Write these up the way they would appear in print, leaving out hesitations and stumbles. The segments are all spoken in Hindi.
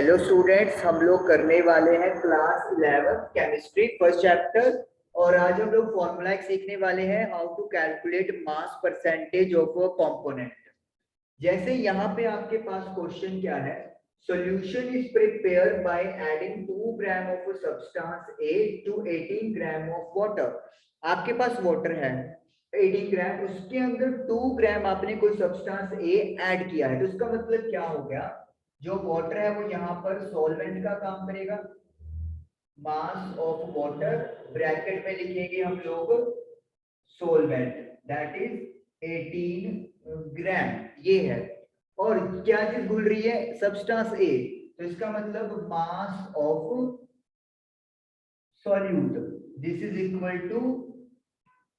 हेलो स्टूडेंट्स, हम लोग करने वाले हैं क्लास 11 केमिस्ट्री फर्स्ट चैप्टर। और आज हम लोग फॉर्मूला सीखने वाले हैं how to calculate mass percentage of a component. जैसे यहाँ पे आपके पास क्वेश्चन क्या है, solution is prepared by adding 2 gram of substance A to 18 gram of water. आपके पास वाटर है 18 ग्राम, उसके अंदर 2 ग्राम आपने कोई सब्सटेंस ए ऐड किया है, तो इसका मतलब क्या हो गया, जो वाटर है वो यहाँ पर सॉल्वेंट का काम करेगा। मास ऑफ वाटर ब्रैकेट में लिखेंगे हम लोग सॉल्वेंट, दैट इज 18 ग्राम, ये है। और क्या चीज भूल रही है, सब्सटेंस ए, तो इसका मतलब mass of solute, this is equal to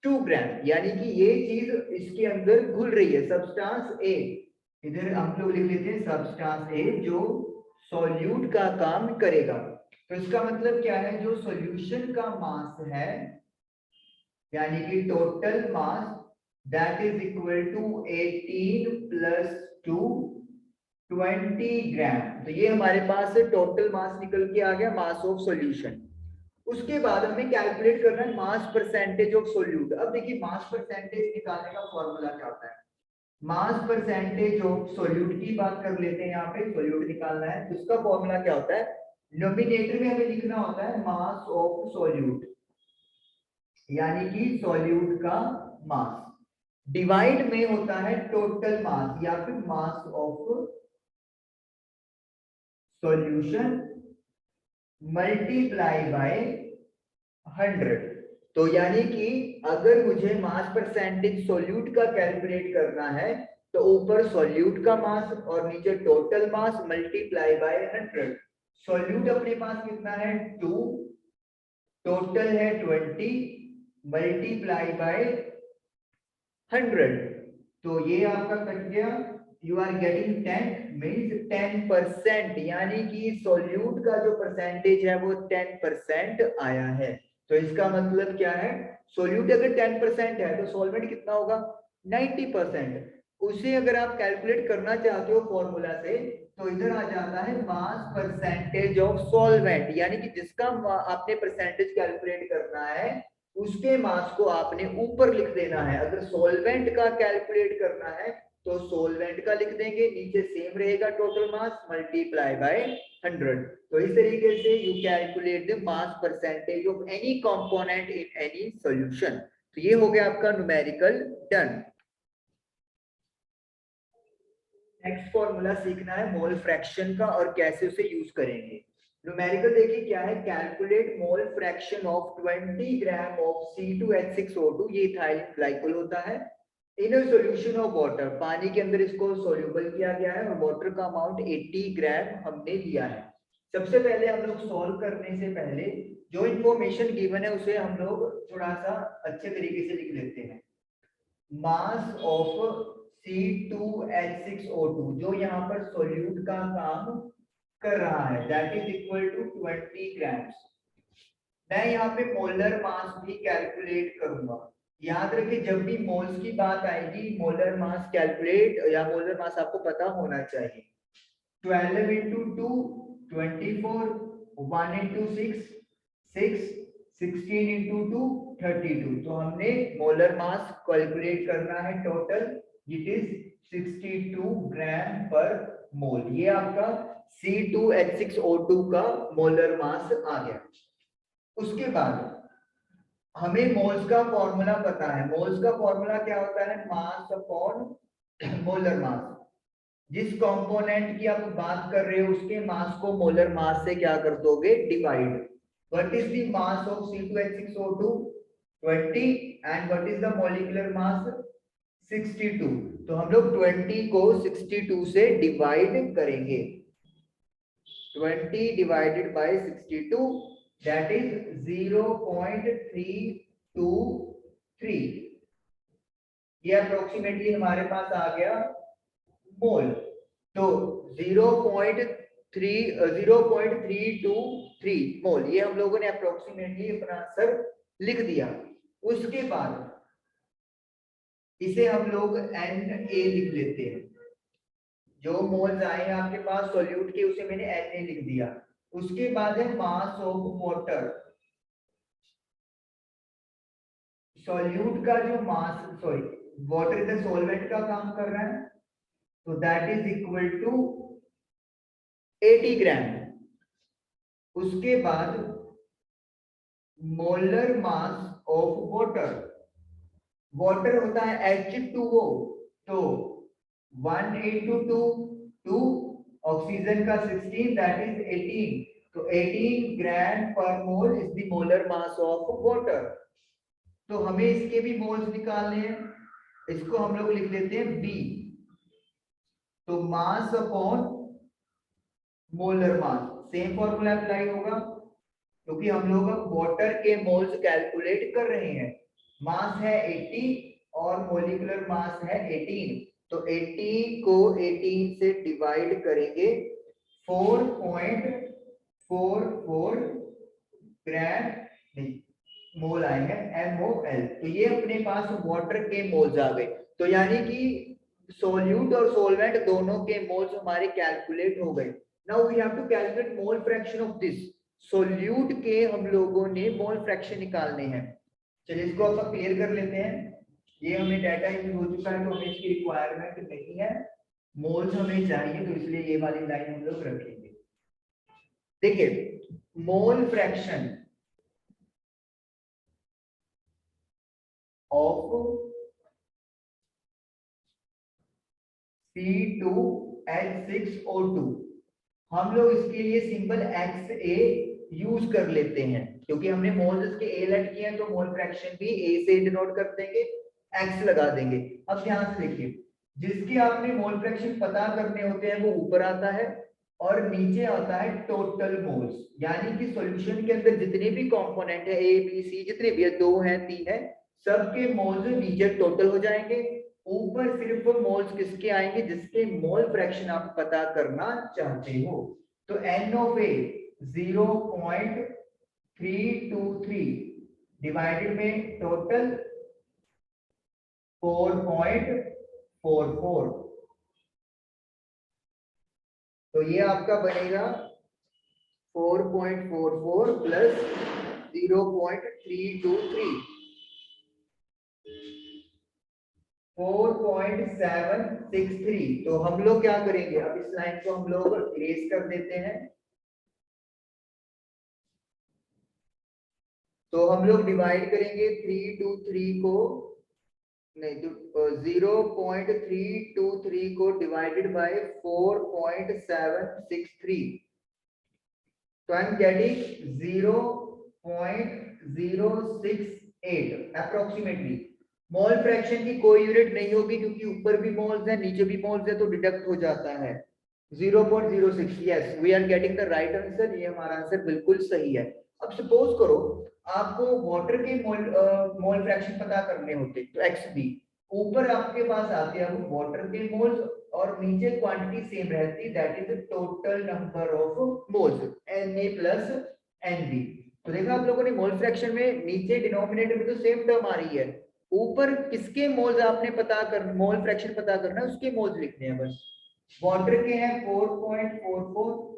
2 gram, यानी कि ये चीज इसके अंदर घुल रही है, सब्सटेंस ए। इधर हम लोग लिख लेते हैं सब्सटेंस ए जो सॉल्यूट का काम करेगा। तो इसका मतलब क्या है, जो सॉल्यूशन का मास है यानी कि total mass, that is equal to 18 plus 2 20 gram. तो ये हमारे पास टोटल मास निकल के आ गया, मास ऑफ सॉल्यूशन। उसके बाद हमें कैलकुलेट करना है मास परसेंटेज ऑफ सॉल्यूट। अब देखिए मास परसेंटेज निकालने का फॉर्मूला क्या होता है, मास परसेंटेज ऑफ सॉल्यूट की बात कर लेते हैं। यहाँ पे सॉल्यूट निकालना है तो उसका फॉर्मूला क्या होता है, नोमिनेटर में हमें लिखना होता है मास ऑफ सॉल्यूट, यानी कि सॉल्यूट का मास, डिवाइड में होता है टोटल मास या फिर mass of solution multiply by 100। तो यानी कि अगर मुझे मास परसेंटेज सॉल्यूट का कैलकुलेट करना है तो ऊपर सॉल्यूट का मास और नीचे total mass multiply by 100। Solute अपने पास कितना है 2, टोटल है 20, मल्टीप्लाई बाय 100, तो ये आपका कट गया। यू आर गेटिंग 10 मीन्स 10%, यानी कि सॉल्यूट का जो परसेंटेज है वो 10% आया है। तो इसका मतलब क्या है, सॉल्यूट अगर 10% है तो सॉल्वेंट कितना होगा 90%। उसे अगर आप कैलकुलेट करना चाहते हो फॉर्मूला से तो इधर आ जाता है मास परसेंटेज ऑफ सॉल्वेंट, यानी कि जिसका आपने परसेंटेज कैलकुलेट करना है उसके मास को आपने ऊपर लिख देना है। अगर सॉल्वेंट का कैलकुलेट करना है तो सॉल्वेंट का लिख देंगे, नीचे सेम रहेगा टोटल मास मल्टीप्लाई बाय 100। तो इस तरीके से you calculate the mass percentage of any component in any solution. तो ये हो गया आपका न्यूमेरिकल डन। नेक्स्ट फॉर्मूला सीखना है मोल फ्रैक्शन का और कैसे उसे यूज करेंगे। न्यूमेरिकल देखिए क्या है, calculate mole fraction of 20 gram of C2H6O2, ये इथाइल ग्लाइकोल होता है, इन अ सॉल्यूशन ऑफ वाटर, पानी के अंदर इसको सॉल्युबल किया गया है और वाटर का अमाउंट 80 ग्राम हमने लिया है। सबसे पहले हम लोग सॉल्व करने से पहले जो इंफॉर्मेशन गिवन है उसे हम लोग थोड़ा सा अच्छे तरीके से लिख लेते हैं। मास ऑफ C2H6O2 जो यहाँ पर सॉल्यूट का काम कर रहा है, that is equal to 20 grams. मैं यहाँ पे मोलर मास भी कैलकुलेट करूंगा। याद रखिए जब भी मोल्स की बात आएगी मोलर मास कैलकुलेट या मोलर मास आपको पता होना चाहिए। 12 into 2 24, 1 into 6 6, 16 into 2 32। तो हमने मोलर मास कैलकुलेट करना है टोटल, इट इज 62 ग्राम पर मोल। ये आपका C2H6O2 का मोलर मास आ गया। उसके बाद हमें मोल्स का फॉर्मूला पता है, मोल्स का फॉर्मूला क्या होता है, मास अपॉन मोलर मास। जिस कंपोनेंट की आप बात कर रहे हो उसके मास को मोलर मास से क्या कर दोगे, divide. What is the mass of C2H6O2 20 and what is the molecular mass 62। तो हम लोग 20 को 62 से डिवाइड करेंगे, 20 डिवाइडेड बाय 62, दैट इज 0.323। ये अप्रोक्सीमेटली हमारे पास आ गया मोल। तो 0.323 मोल, ये हम लोगों ने अप्रोक्सीमेटली अपना आंसर लिख दिया। उसके बाद इसे हम लोग Na लिख लेते हैं। जो मोल्स आए हैं आपके पास सॉल्यूट के उसे मैंने Na लिख दिया। उसके बाद है मास ऑफ वाटर। सॉल्यूट का जो mass, sorry water is the solvent का काम कर रहा है, तो that is equal to 80 gram. उसके बाद molar mass of water, water होता है H2O, तो 1 into 2 2, ऑक्सीजन का 16 दैट इज 18, तो 18 ग्राम पर mole is the molar mass of water. तो हमें इसके भी मोल्स निकालने हैं, इसको हम लोग लिख लेते हैं B, तो mass upon molar mass same formula apply होगा, क्योंकि हम लोग अब वाटर के मोल्स कैलकुलेट कर रहे हैं। मास है 80 और मोलिकुलर मास है 18, तो 80 को 18 से डिवाइड करेंगे, 4.44 ग्राम नहीं मोल आए हैं MOL। तो ये अपने पास वाटर के मोल्स आ गए। तो यानी कि सोल्यूट और सोलवेंट दोनों के मोल्स हमारे कैलकुलेट हो गए। Now we have to calculate mole fraction of this. Solute के हम लोगों ने मोल फ्रैक्शन निकालने हैं। चलिए इसको आप क्लियर कर लेते हैं। ये हमें डाटा यूज हो चुका है, तो हमें इसकी रिक्वायरमेंट नहीं है, मोल्स हमें चाहिए, तो इसलिए ये वाली लाइन हम लोग रखेंगे। देखिए मोल फ्रैक्शन ऑफ C2H6O2, हम लोग इसके लिए सिंबल XA यूज कर लेते हैं, क्योंकि हमने मोल्स के A लेट किए हैं, तो मोल फ्रैक्शन भी A से डिनोट कर देंगे, X लगा देंगे। अब ध्यान से देखिए, जिसके आपने मोल फ्रैक्शन पता करने होते हैं वो ऊपर आता है और नीचे आता है टोटल मोल्स, यानी कि सॉल्यूशन के अंदर जितने भी कंपोनेंट है A B C जितने भी है, 2 है 3 है, सबके मोल्स नीचे टोटल हो जाएंगे, ऊपर सिर्फ मोल्स किसके आएंगे जिसके मोल फ्रैक्शन आप पता करना चाहते हो। तो N ऑफ A 0.323 डिवाइडेड में टोटल 4.44, तो ये आपका बनेगा 4.44 प्लस 0.323 4.763। तो हम लोग क्या करेंगे, अब इस लाइन को हम लोग इरेज कर देते हैं, तो हम लोग डिवाइड करेंगे 323 को, नहीं तो 0.323 को डिवाइडेड बाय 4.763, तो I am getting 0.068 approximately. Mole fraction की कोई यूनिट नहीं होगी, क्योंकि ऊपर भी मोल्स है नीचे भी मोल्स है, तो डिडक्ट हो जाता है 0.06। Yes we are getting the right answer, ये हमारा आंसर बिल्कुल सही है। अब सपोज करो आपको वाटर के मोल फ्रैक्शन पता करने होते, तो XB ऊपर आपके पास आते हैं वाटर के मोल्स और नीचे क्वांटिटी सेम रहती, that is total number of moles Na plus Nb। तो देखा आप लोगों ने मोल फ्रैक्शन में नीचे डिनोमिनेटर में तो सेम टर्म आ रही है, ऊपर किसके मोल्स आपने पता कर मोल फ्रैक्शन पता करना है, उसके मोल्स लिखने हैं बस। वाटर के हैं 4.44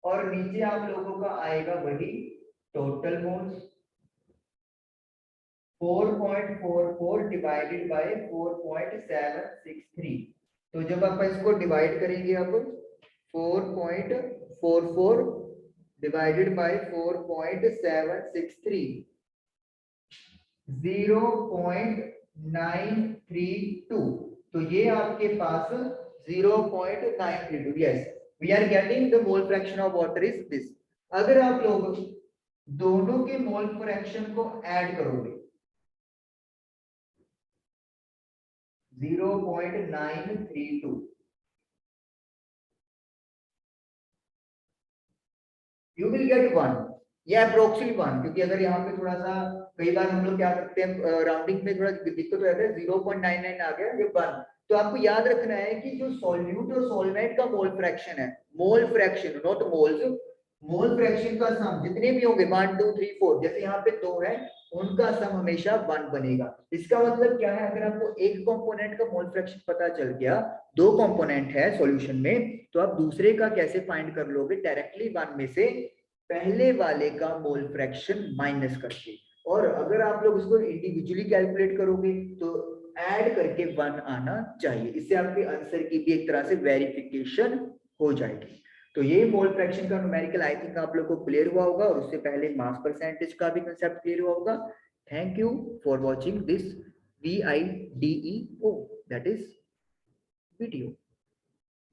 और नीचे आप लोगों का आएगा वही टोटल मोल्स 4.44 डिवाइडेड बाय 4.763। तो जब आप इसको डिवाइड करेंगे अब 4.44 डिवाइडेड बाय 4.763 0.932, तो ये आपके पास 0.932। Yes we are getting the mole fraction of water is this. अगर आप लोग दोनों के मोल फ्रैक्शन को ऐड करोगे 0.932, यू विल गेट 1, ये अप्रोक्सीमेट 1, क्योंकि अगर यहाँ पे थोड़ा सा कई बार हम लोग क्या करते हैं राउंडिंग में थोड़ा दिक्कत हो जाता है, 0.99 आ गया ये 1। तो आपको याद रखना है कि जो सॉल्यूट और सॉल्वेंट का मोल फ्रैक्शन है, mole fraction not moles, mole fraction का सम जितने भी होंगे 1 2 3 4, जैसे यहाँ पे 2 है, उनका सम हमेशा 1 बनेगा। इसका मतलब क्या है, अगर आपको एक कंपोनेंट का मोल फ्रैक्शन पता चल गया, 2 कंपोनेंट है सॉल्यूशन में, तो आप दूसरे का कैसे फाइंड कर लोगे, डायरेक्टली 1 में से पहले वाले का मोल फ्रैक्शन माइनस करके। और अगर आप लोग उसको इंडिविजुअली कैलकुलेट करोगे तो ऐड करके 1 आना चाहिए, इससे आपके आंसर की भी एक तरह से वेरिफिकेशन हो जाएगी। तो ये मोल फ्रैक्शन का न्यूमेरिकल आई थिंक आप लोग को क्लियर हुआ होगा, और उससे पहले मास परसेंटेज का भी कंसेप्ट क्लियर हुआ होगा। Thank you for watching this VIDEO, that is video.